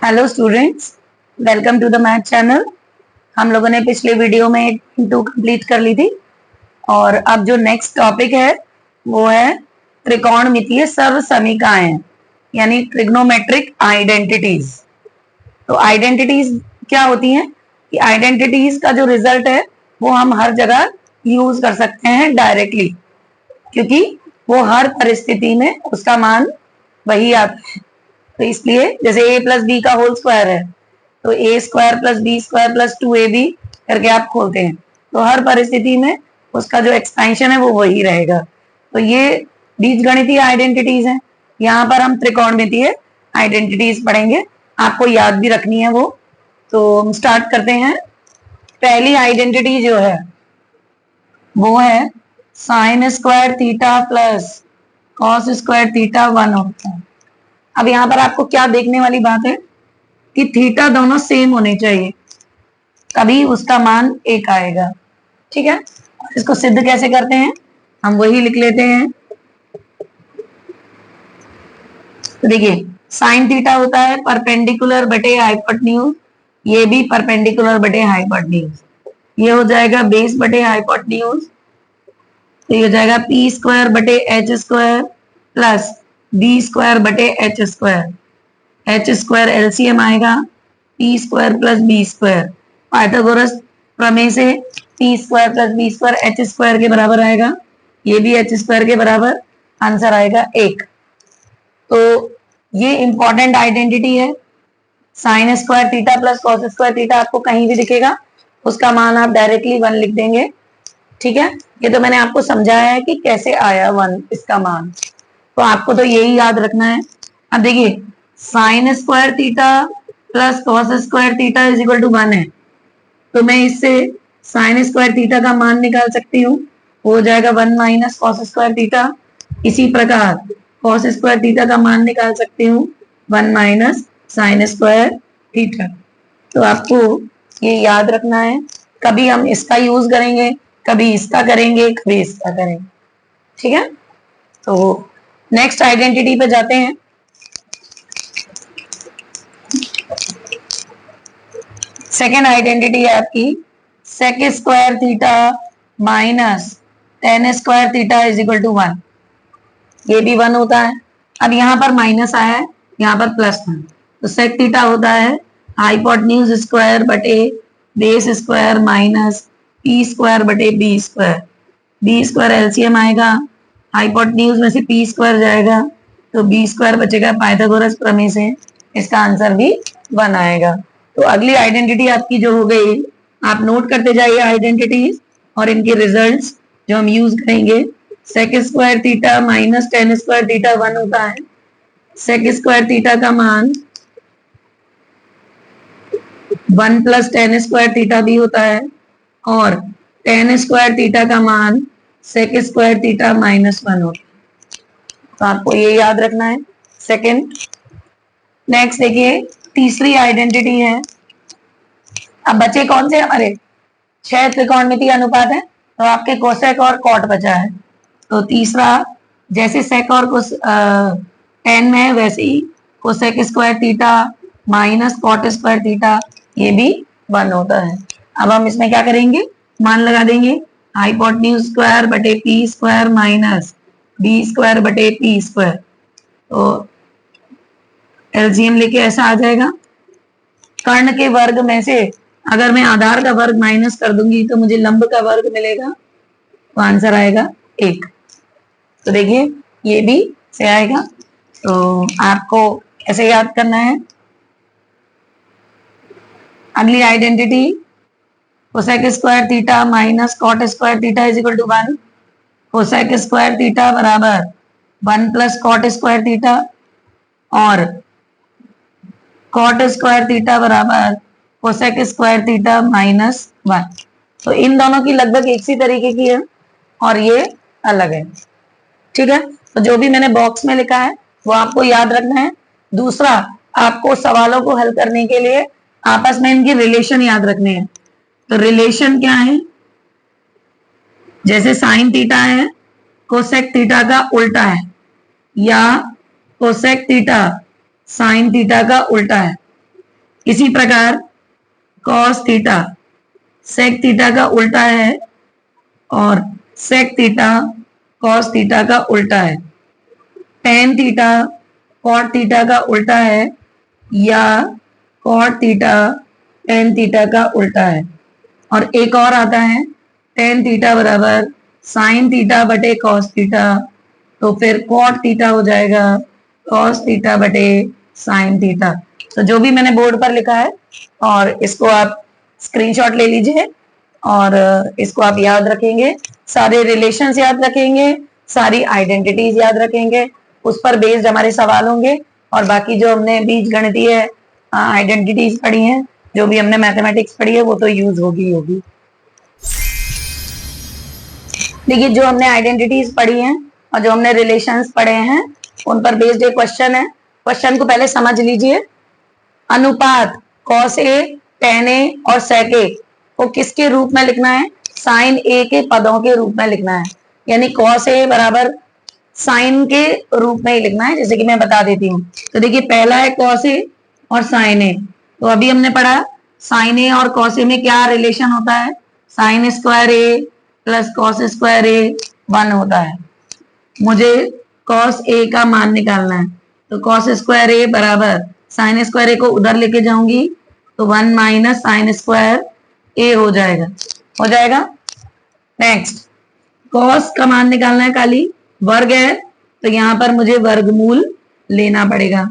Hello students, welcome to the math channel. हम लोगों ने पिछले वीडियो में टू कंप्लीट कर ली थी और अब जो नेक्स्ट टॉपिक है वो है त्रिकोणमितीय सर्वसमीकाएं यानी ट्रिग्नोमेट्रिक आइडेंटिटीज। तो आइडेंटिटीज क्या होती हैं कि आइडेंटिटीज का जो रिजल्ट है वो हम हर जगह यूज कर सकते हैं डायरेक्टली, क्योंकि वो हर परिस्थिति में उसका मान वही आता है। तो इसलिए जैसे a प्लस बी का होल स्क्वायर है तो A square plus B square plus 2ab करके आप खोलते हैं तो हर परिस्थिति में उसका जो एक्सपेंशन है वो वही रहेगा। तो ये बीजगणितीय आइडेंटिटीज हैं। यहाँ पर हम त्रिकोणमितीय आइडेंटिटीज पढ़ेंगे, आपको याद भी रखनी है वो। तो हम स्टार्ट करते हैं। पहली आइडेंटिटी जो है वो है sign square theta plus cos square theta 1 होता है। अब यहाँ पर आपको क्या देखने वाली बात है कि थीटा दोनों सेम होने चाहिए, तभी उसका मान 1 आएगा। ठीक है, इसको सिद्ध कैसे करते हैं हम वही लिख लेते हैं। तो देखिए साइन थीटा होता है परपेंडिकुलर बटे हाइपोटेन्यूज, ये भी परपेंडिकुलर बटे हाइपोटेन्यूज, ये हो जाएगा बेस बटे हाइपोटेन्यूज, तो ये हो जाएगा पी स्क्वायर बटे H square plus B square बटे एच स्क्वायर एलसीएम आएगा P square plus B square. Pythagoras प्रमेय से P square plus B square H square के बराबर आएगा, ये भी एच स्क्वायर के बराबर, आंसर आएगा 1। तो ये इंपॉर्टेंट आइडेंटिटी है। Sign square theta plus cos square theta आपको कहीं भी दिखेगा, उसका मान आप डायरेक्टली 1 लिख देंगे। ठीक है, ये तो मैंने आपको समझाया है कि कैसे आया 1 इसका मान, तो आपको तो यही याद रखना है। अब देखिए sine square theta plus cos square theta is equal to 1 है, तो मैं इससे साइन स्क्वायर थीटा का मान निकाल सकती हूँ, हो जाएगा 1 माइनस कॉस स्क्वायर थीटा। इसी प्रकार कॉस स्क्वायर थीटा का मान निकाल सकती हूँ 1 माइनस साइन स्क्वायर थीटा। तो आपको ये याद रखना है, कभी हम इसका यूज करेंगे, कभी इसका करेंगे, कभी इसका करेंगे। ठीक है, तो नेक्स्ट आइडेंटिटी पे जाते हैं। सेकेंड आइडेंटिटी है आपकी sec square theta minus tan square theta is equal to 1, ये भी 1 होता है। अब यहाँ पर माइनस आया है, यहाँ पर प्लस था, तो सेक थीटा होता है हाइपोटेन्यूज स्क्वायर बटे base square minus P square बटे B square. B square LCM आएगा, हाइपोटेन्यूज में से पी स्क्वायर जाएगा तो बी स्क्वायर बचेगा पाइथागोरस प्रमेय से, इसका आंसर भी 1 आएगा। तो अगली आइडेंटिटी आपकी जो हो गई, आप नोट करते जाइए आइडेंटिटीज और इनके रिजल्ट्स जो हम यूज करेंगे। Sec square theta minus tan square theta 1 होता है। सेक स्क्वायर थीटा का मान 1 प्लस टेन स्क्वायर थीटा भी होता है और टेन स्क्वायर थीटा का मान सेक स्क्वायर थीटा माइनस 1 होता है। तो आपको ये याद रखना है। सेकेंड, नेक्स्ट देखिए तीसरी आइडेंटिटी है। अब बचे कौन से हमारे 6 त्रिकोणमितीय अनुपात है, तो आपके कोसेक और कॉट बचा है। तो तीसरा जैसे सेक और टेन में है वैसे ही cosec square theta minus cot square theta, ये भी 1 होता है। अब हम इसमें क्या करेंगे, मान लगा देंगे हाइपोटेन्यूज स्क्वायर बटे P square minus B square बटे पी स्क्वायर, तो एलसीएम लेके ऐसा आ जाएगा। कर्ण के वर्ग में से अगर मैं आधार का वर्ग माइनस कर दूंगी तो मुझे लंब का वर्ग मिलेगा, तो आंसर आएगा 1। तो देखिए ये भी से आएगा। तो आपको कैसे याद करना है, अगली identity cosec square theta minus cot square theta is equal to 1। Cosec square theta बराबर 1 प्लस कॉट स्क्वायर थीटा और कॉट स्क्वायर थीटा बराबर कोसेक स्क्वायर थीटा माइनस 1। तो इन दोनों की लगभग एक सी तरीके की है और ये अलग है। ठीक है, तो जो भी मैंने बॉक्स में लिखा है वो आपको याद रखना है। दूसरा, आपको सवालों को हल करने के लिए आपस में इनकी रिलेशन याद रखने हैं। तो रिलेशन क्या है, जैसे साइन थीटा है कोसेक थीटा का उल्टा है या कोसेक थीटा साइन थीटा का उल्टा है, इसी प्रकार कॉस थीटा सेक थीटा का उल्टा है और सेक थीटा कॉस थीटा का उल्टा है। टेन थीटा कॉट थीटा का उल्टा है या कॉट थीटा टेन थीटा का उल्टा है। और एक और आता है टेन थीटा बराबर साइन थीटा बटे कॉस थीटा, तो फिर कॉट थीटा हो जाएगा कॉस थीटा बटे साइन थीटा। तो जो भी मैंने बोर्ड पर लिखा है और इसको आप स्क्रीनशॉट ले लीजिए और इसको आप याद रखेंगे, सारे रिलेशंस याद रखेंगे, सारी आइडेंटिटीज याद रखेंगे, उस पर बेस्ड हमारे सवाल होंगे। और बाकी जो हमने बीजगणितीय आइडेंटिटीज पढ़ी हैं, जो भी हमने मैथमेटिक्स पढ़ी है, वो तो यूज होगी। देखिए जो हमने आइडेंटिटीज पढ़ी हैं और जो हमने रिलेशंस पढ़े हैं, उन पर बेस्ड एक क्वेश्चन है। क्वेश्चन को पहले समझ लीजिए। अनुपात कॉस ए, टेन ए और सेक ए को किसके रूप में लिखना है? साइन ए के पदों के रूप में लिखना है। यानी कॉस ए बराबर साइन के रूप में ही लिखना है, जैसे कि मैं बता देती हूँ। तो देखिए पहला है कॉस ए और साइन ए। तो अभी हमने पढ़ा साइन ए और कॉस ए में क्या रिलेशन होता है? Sign square A plus cos square ए 1 होता है। मुझे कॉस ए का मान निकालना है, तो कॉस स्क्वायर ए बराबर साइन स्क्वायर ए को उधर लेके जाऊंगी तो 1 माइनस साइन स्क्वायर ए हो जाएगा। नेक्स्ट कॉस का मान निकालना है, खाली वर्ग है तो यहाँ पर मुझे वर्गमूल लेना पड़ेगा।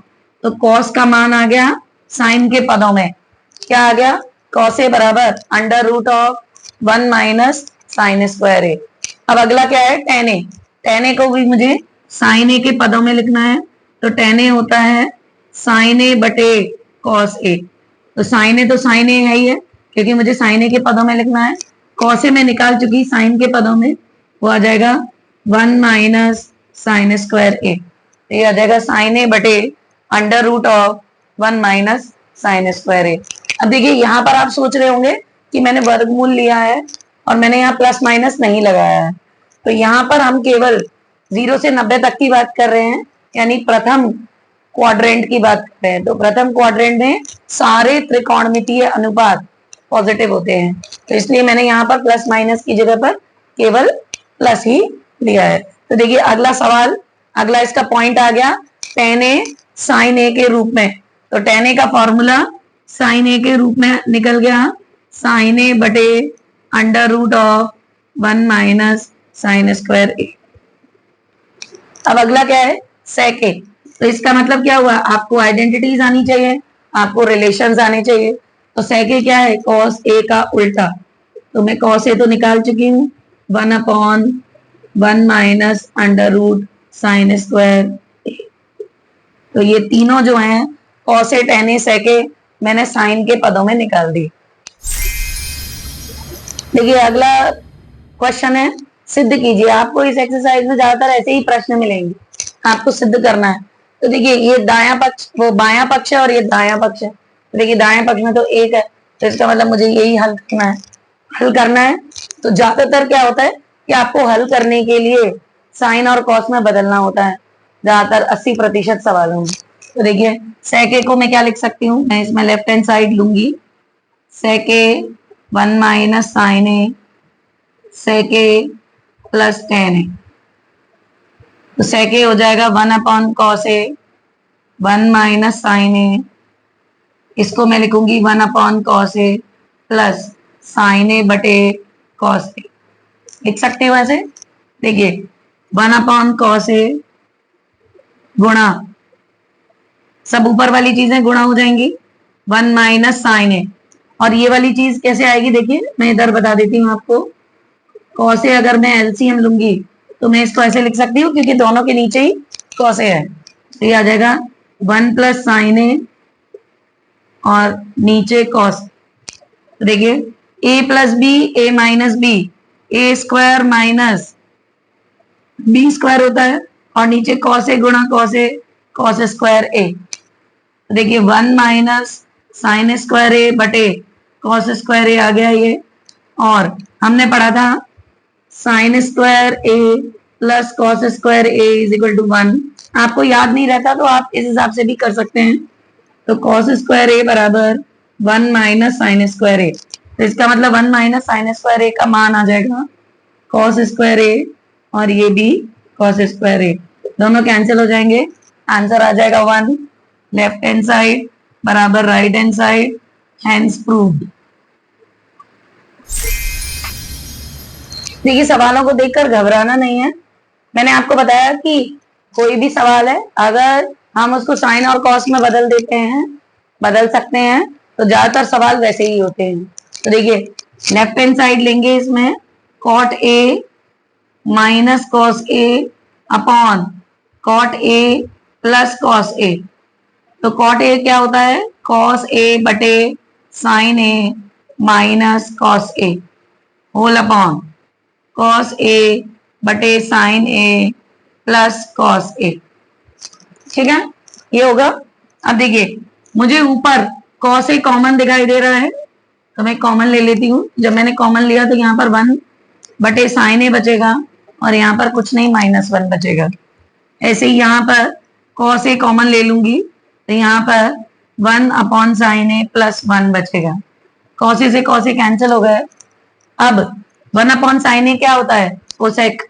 तो कॉस का मान आ गया साइन के पदों में, क्या आ गया? कॉस ए बराबर under root of 1 minus sine square A. अब अगला क्या है? टेन ए। टेन ए को भी मुझे साइन ए के पदों में लिखना है, तो टेन ए होता है साइन ए बटे कॉस ए। तो साइन ए है ही है, क्योंकि मुझे साइन ए के पदों में लिखना है। कॉस ए में निकाल चुकी साइन के पदों में, वो आ जाएगा 1 माइनस साइन स्क्वायर ए। ये आ जाएगा साइन ए बटे under root of 1 minus sine square A. अब देखिए यहाँ पर आप सोच रहे होंगे कि मैंने वर्गमूल लिया है और मैंने यहाँ प्लस माइनस नहीं लगाया है। तो यहाँ पर हम केवल 0 से 90 तक की बात कर रहे हैं, यानी प्रथम क्वाड्रेंट की बात कर रहे हैं। तो प्रथम क्वाड्रेंट में सारे त्रिकोणमितीय अनुपात पॉजिटिव होते हैं, तो इसलिए मैंने यहाँ पर प्लस माइनस की जगह पर केवल प्लस ही लिया है। तो देखिए अगला सवाल, अगला इसका पॉइंट आ गया टेन ए साइन ए के रूप में। तो टेन ए का फॉर्मूला साइन ए के रूप में निकल गया, साइन ए बटे under root of 1 minus sine square A. अब अगला क्या है? सेक ए। तो इसका मतलब क्या हुआ? आपको आइडेंटिटीज आनी चाहिए, आपको रिलेशंस आने चाहिए। तो सेक ए क्या है? कॉस ए का उल्टा। तो मैं कॉस ए तो निकाल चुकी हूँ, 1/1 minus under root sine square A. तो ये तीनों जो हैं कॉस ए, टेन ए, सेक ए, मैंने साइन के पदों में निकाल दी। देखिए अगला क्वेश्चन है, सिद्ध कीजिए। आपको इस एक्सरसाइज में ज्यादातर ऐसे ही प्रश्न मिलेंगे, आपको सिद्ध करना है। तो देखिए ये दायां पक्ष, वो बायां पक्ष है और ये दायां पक्ष है। तो देखिए दायां पक्ष में तो 1 है, तो इसका मतलब मुझे यही हल करना है। तो ज्यादातर क्या होता है कि आपको हल करने के लिए साइन और कॉस में बदलना होता है, ज्यादातर 80% सवालों में। तो देखिए सेक ए को मैं क्या लिख सकती हूँ? मैं इसमें लेफ्ट हैंड साइड लूंगी, सेक ए 1 माइनस साइन ए, सेक ए प्लस टेन ए। तो सेक ए हो जाएगा 1/cos ए, 1 माइनस साइन ए। इसको मैं लिखूंगी 1/cos A plus sign A बटे cos ए। लिख सकते हो ऐसे। देखिए 1/cos ए गुणा, सब ऊपर वाली चीजें गुणा हो जाएंगी, 1 माइनस साइन ए। और ये वाली चीज कैसे आएगी? देखिए मैं इधर बता देती हूँ आपको। कॉस ए अगर मैं एलसीएम लूंगी तो मैं इसको ऐसे लिख सकती हूँ, क्योंकि दोनों के नीचे ही कॉस ए है। तो ये आ जाएगा 1 प्लस साइन ए और नीचे कॉस। देखिए ए प्लस बी, ए माइनस बी, ए स्क्वायर माइनस बी स्क्वायर होता है, और नीचे कॉस ए गुणा कॉस ए, कॉस स्क्वायर ए। देखिए 1 माइनस साइन स्क्वायर ए बटे कॉस स्क्वायर ए आ गया ये। और हमने पढ़ा था sine square A plus cos square A is equal to 1। आपको याद नहीं रहता तो आप इस हिसाब से भी कर सकते हैं। तो कॉस स्क्वायर ए बराबर 1 माइनस साइन स्क्वायर ए। तो इसका मतलब 1 माइनस साइन स्क्वायर ए का मान आ जाएगा कॉस स्क्वायर ए, और ये भी कॉस स्क्वायर ए, दोनों कैंसिल हो जाएंगे, आंसर आ जाएगा 1। लेफ्ट हैंड साइड बराबर right hand side, hence proved. देखिए सवालों को देखकर घबराना नहीं है। मैंने आपको बताया कि कोई भी सवाल है अगर हम उसको साइन और कॉस में बदल देते हैं, बदल सकते हैं, तो ज्यादातर सवाल वैसे ही होते हैं। तो देखिए लेफ्ट हैंड साइड लेंगे, इसमें cot A minus cos A upon cot A plus cos A. तो कॉट ए क्या होता है, कॉस ए बटे sine A minus cos A whole upon cos A बटे sine A plus cos A. ठीक है, ये होगा। अब देखिए मुझे ऊपर कॉस ए कॉमन दिखाई दे रहा है, तो मैं कॉमन ले लेती हूँ। जब मैंने कॉमन लिया तो यहाँ पर 1 बटे साइन ए बचेगा, और यहाँ पर कुछ नहीं -1 बचेगा। ऐसे ही यहाँ पर कॉस ए कॉमन ले लूंगी, तो यहाँ पर 1 अपॉन साइन ए प्लस 1 बचेगा। कॉस ए से कॉस ए कैंसिल हो गए। अब 1 अपॉन साइन ए क्या होता है, कोसेक।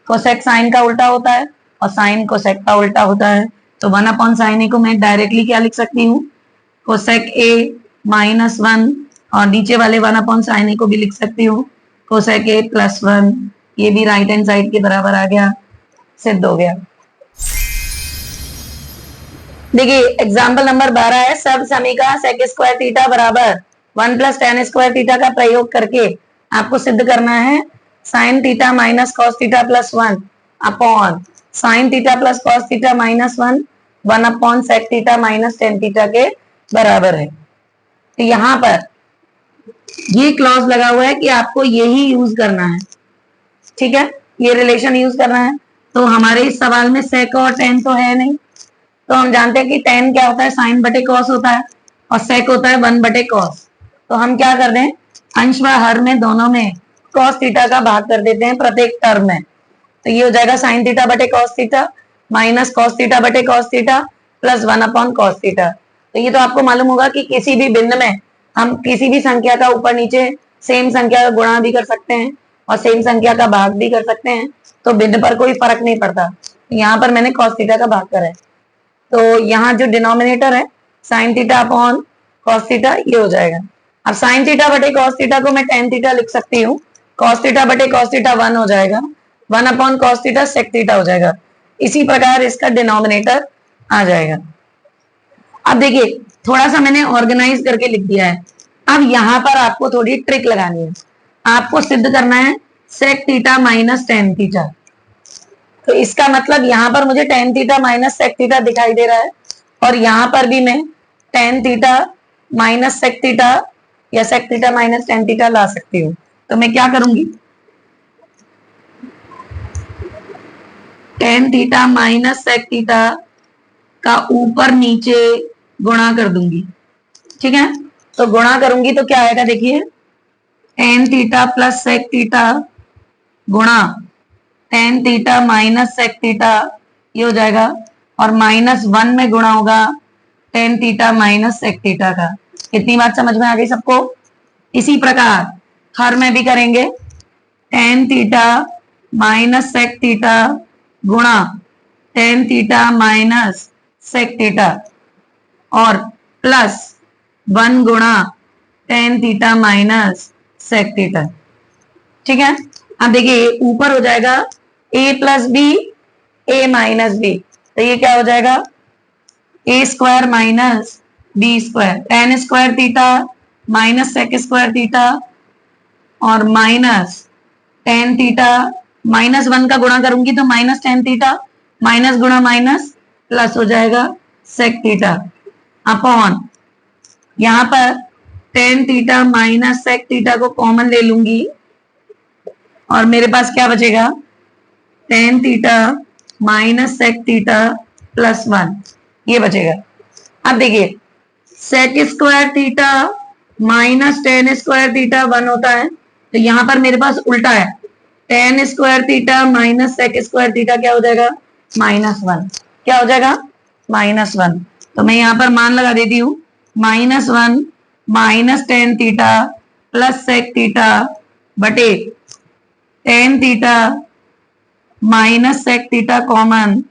कोसेक साइन का उल्टा होता है और साइन कोसेक का उल्टा होता है। तो 1 अपॉन साइन ए को मैं डायरेक्टली क्या लिख सकती हूँ, कोसेक ए -1, और नीचे वाले 1 अपॉन साइन ए को भी लिख सकती हूँ कोसेक ए प्लस 1। ये भी राइट हैंड साइड के बराबर आ गया, सिद्ध हो गया। देखिए एग्जाम्पल नंबर 12 है, सब समीकरण सेक स्क्वायर थीटा बराबर 1 प्लस टेन स्क्वायर थीटा का प्रयोग करके आपको सिद्ध करना है sine theta minus cos theta plus 1 upon sine theta plus cos theta -1 1 upon sec theta minus tan theta के बराबर है। तो यहाँ पर ये क्लॉज लगा हुआ है कि आपको यही यूज करना है। ठीक है, ये रिलेशन यूज करना है। तो हमारे इस सवाल में सेक और टेन तो है नहीं, तो हम जानते हैं कि टेन क्या होता है, साइन बटे कॉस होता है, और सेक होता है 1 बटे कॉस। तो हम क्या कर दें, अंश व हर में दोनों में कॉस थीटा का भाग कर देते हैं प्रत्येक टर्म में। तो ये हो जाएगा साइन थीटा बटे cos theta minus cos theta बटे cos theta plus 1 upon cos theta. तो ये तो आपको मालूम होगा कि किसी भी बिंदु में हम किसी भी संख्या का ऊपर नीचे सेम संख्या का गुणा भी कर सकते हैं और सेम संख्या का भाग भी कर सकते हैं, तो बिंदु पर कोई फर्क नहीं पड़ता। यहाँ पर मैंने कॉस थीटा का भाग करा है, तो यहाँ जो डिनोमिनेटर है sine theta upon cos theta ये हो जाएगा। अब साइन थीटा बटे कॉस थीटा को मैं टेन थीटा लिख सकती हूँ, कॉस थीटा बटे कॉस थीटा 1 हो जाएगा, 1 upon cos theta sec theta हो जाएगा। इसी प्रकार इसका डिनोमिनेटर आ जाएगा। अब देखिए थोड़ा सा मैंने ऑर्गेनाइज करके लिख दिया है। अब यहाँ पर आपको थोड़ी ट्रिक लगानी है, आपको सिद्ध करना है sec theta minus tan theta. तो इसका मतलब यहाँ पर मुझे tan theta minus sec theta दिखाई दे रहा है, और यहाँ पर भी मैं tan theta minus sec theta या sec theta minus tan theta ला सकती हूँ। तो मैं क्या करूंगी, tan theta minus sec theta का ऊपर नीचे गुणा कर दूंगी। ठीक है, तो गुणा करूंगी तो क्या आएगा, देखिए tan theta plus sec theta गुणा tan theta minus sec theta ये हो जाएगा, और -1 में गुणा होगा tan theta minus sec theta का। कितनी बात समझ में आ गई सबको। इसी प्रकार हर में भी करेंगे, tan theta minus sec theta गुणा tan theta minus sec theta और प्लस 1 गुणा tan theta minus sec theta. ठीक है, अब देखिए ऊपर हो जाएगा a plus B a minus B, तो ये क्या हो जाएगा a square minus B square, tan square theta minus sec square theta और माइनस टेन थीटा -1 का गुणा करूंगी तो माइनस टेन थीटा माइनस गुणा माइनस प्लस हो जाएगा सेक थीटा अपॉन यहाँ पर tan theta minus sec theta को कॉमन ले लूंगी और मेरे पास क्या बचेगा, tan theta minus sec theta plus 1 ये बचेगा। अब देखिए sec square theta minus tan square theta 1 होता है, तो यहाँ पर मेरे पास उल्टा है, tan square theta minus sec square theta क्या हो जाएगा -1, क्या हो जाएगा -1। तो मैं यहाँ पर मान लगा देती हूँ -1 minus tan theta plus sec theta बटे tan theta minus sec theta common,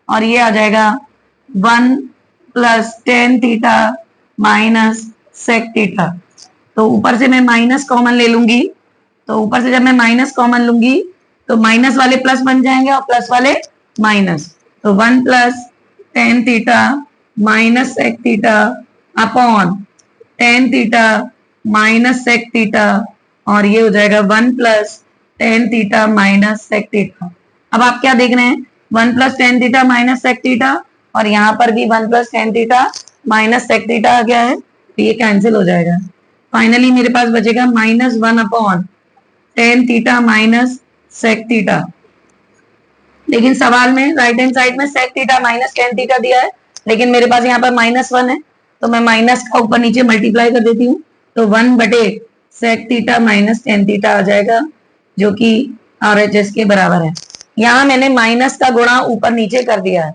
और ये आ जाएगा 1 plus tan theta minus sec theta. तो ऊपर से मैं माइनस कॉमन ले लूंगी, तो ऊपर से जब मैं माइनस कॉमन लूंगी तो माइनस वाले प्लस बन जाएंगे और प्लस वाले माइनस। तो 1 plus tan theta minus sec theta upon tan theta minus sec theta, और ये हो जाएगा 1 plus tan theta minus sec theta. अब आप क्या देख रहे हैं, 1 plus tan theta minus sec theta, और यहाँ पर भी 1 plus tan theta minus sec theta आ गया है, तो ये कैंसिल हो जाएगा। फाइनली मेरे पास बचेगा -1 upon tan theta minus sec theta. लेकिन सवाल में राइट हैंड साइड में sec theta minus tan theta दिया है, लेकिन मेरे पास यहाँ पर -1 है, तो मैं माइनस का ऊपर नीचे मल्टीप्लाई कर देती हूँ, तो 1 बटे sec theta minus tan theta आ जाएगा, जो कि RHS के बराबर है। यहाँ मैंने माइनस का गुणा ऊपर नीचे कर दिया है,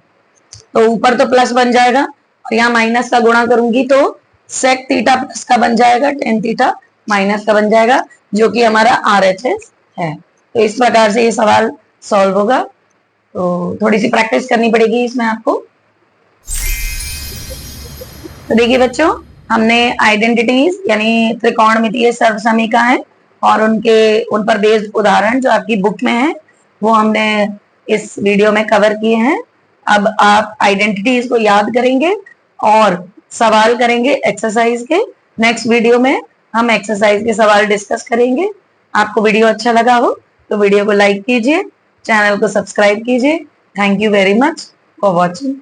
तो ऊपर तो प्लस बन जाएगा, और यहाँ माइनस का गुणा करूंगी तो सेक थीटा प्लस का बन जाएगा, टेन थीटा माइनस का बन जाएगा, जो कि हमारा RHS है। तो इस प्रकार से ये सवाल सॉल्व होगा। तो थोड़ी सी प्रैक्टिस करनी पड़ेगी इसमें आपको। तो देखिए बच्चों, हमने आइडेंटिटीज यानी त्रिकोणमितीय सर्वसमीकरण और उन पर बेस्ड उदाहरण जो आपकी बुक में है वो हमने इस वीडियो में कवर किए हैं। अब आप आइडेंटिटीज को याद करेंगे और सवाल करेंगे एक्सरसाइज के। नेक्स्ट वीडियो में हम एक्सरसाइज के सवाल डिस्कस करेंगे। आपको वीडियो अच्छा लगा हो तो वीडियो को लाइक कीजिए, चैनल को सब्सक्राइब कीजिए। Thank you very much for watching.